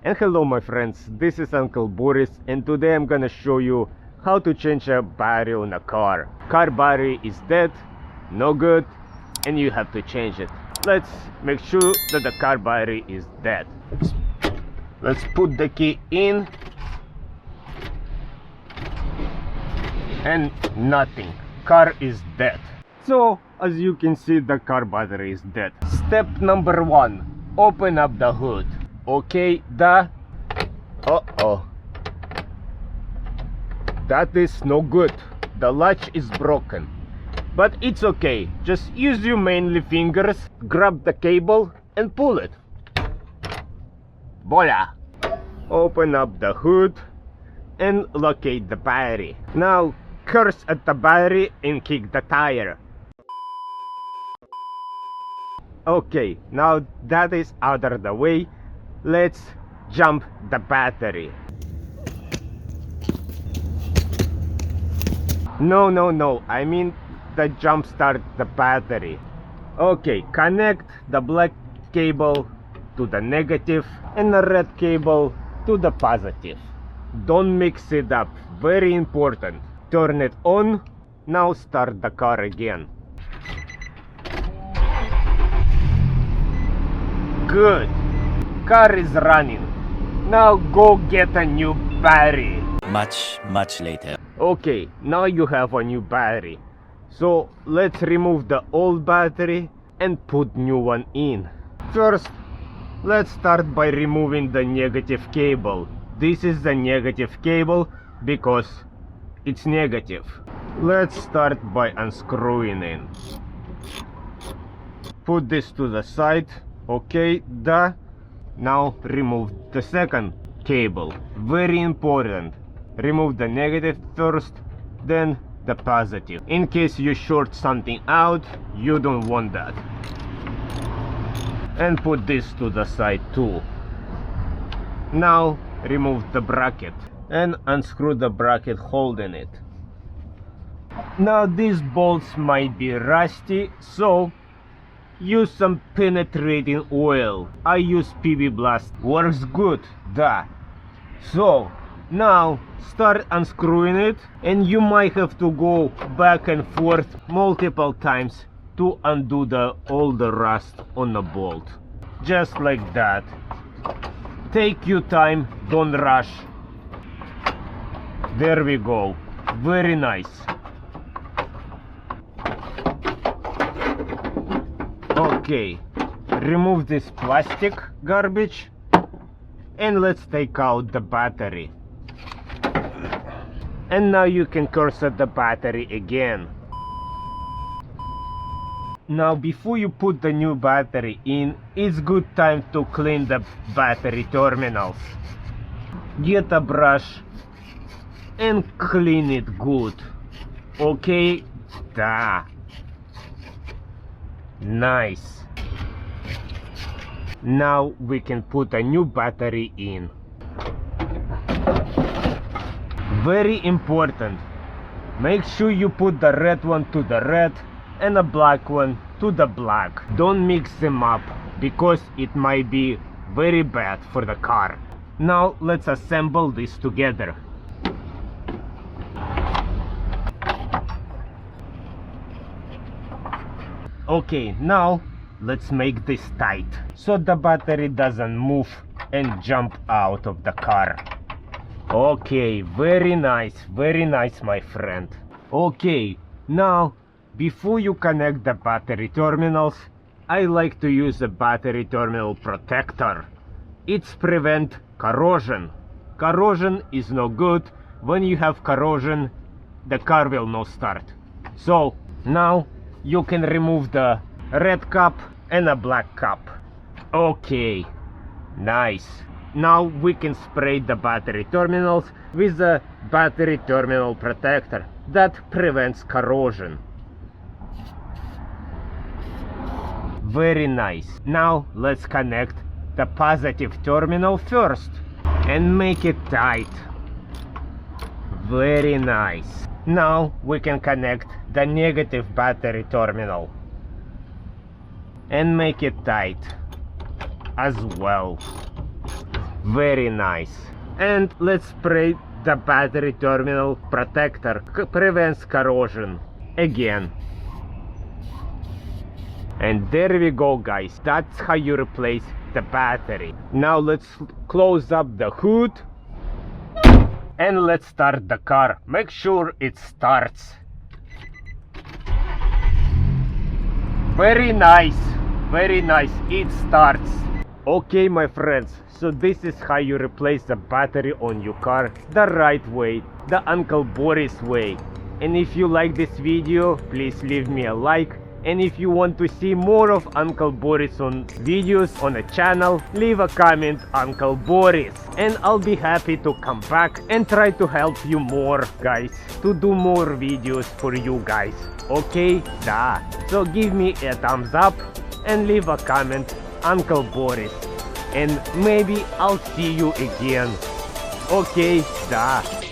And hello my friends, this is Uncle Boris, and today I'm gonna show you how to change a battery on a car. Car battery is dead, no good, and you have to change it. Let's make sure that the car battery is dead. Let's put the key in, and nothing. Car is dead. So as you can see, the car battery is dead. Step number 1, open up the hood. Okay, that is no good. The latch is broken, but it's okay. Just use your mainly fingers, grab the cable and pull it. Voila! Open up the hood and locate the battery. Now curse at the battery and kick the tire. Okay, now that is out of the way, let's jump the battery. No, I mean the jump start the battery. Okay, connect the black cable to the negative and the red cable to the positive. Don't mix it up, very important. Turn it on. Now start the car again. Good. Car is running. Now go get a new battery. Much later. Okay, now you have a new battery. So let's remove the old battery and put new one in. First, let's start by removing the negative cable. This is the negative cable because it's negative. Let's start by unscrewing it. Put this to the side. Okay, now remove the second cable. Very important. Remove the negative first, then the positive. In case you short something out, you don't want that. And put this to the side too. Now remove the bracket and unscrew the bracket holding it. Now these bolts might be rusty, so use some penetrating oil. I use PB Blast, works good, So now start unscrewing it, and you might have to go back and forth multiple times to undo all the rust on the bolt. Just like that. Take your time, don't rush. There we go, very nice. Okay, remove this plastic garbage and let's take out the battery. And now you can curse at the battery again. Now before you put the new battery in, it's good time to clean the battery terminals. Get a brush and clean it good. Okay, nice. Now we can put a new battery in. Very important. Make sure you put the red one to the red and the black one to the black. Don't mix them up because it might be very bad for the car. Now let's assemble this together. Okay, now let's make this tight so the battery doesn't move and jump out of the car. Okay, very nice my friend. Okay, now before you connect the battery terminals, I like to use a battery terminal protector. It's prevent corrosion. Corrosion is no good. When you have corrosion, the car will not start. So now you can remove the red cap and a black cap. Okay, nice. Now we can spray the battery terminals with the battery terminal protector that prevents corrosion. Very nice. Now let's connect the positive terminal first and make it tight. Very nice. Now we can connect the negative battery terminal and make it tight as well. Very nice. And let's spray the battery terminal protector. Prevents corrosion. Again. And there we go, guys. That's how you replace the battery. Now let's close up the hood. And let's start the car. Make sure it starts. Very nice. Very nice. It starts. Okay, my friends. So this is how you replace the battery on your car the right way, the Uncle Boris way. And if you like this video, please leave me a like. And if you want to see more of Uncle Boris on videos on the channel, leave a comment, Uncle Boris. And I'll be happy to come back and try to help you more, guys. To do more videos for you guys. Okay? Da. So give me a thumbs up and leave a comment, Uncle Boris. And maybe I'll see you again. Okay? Da.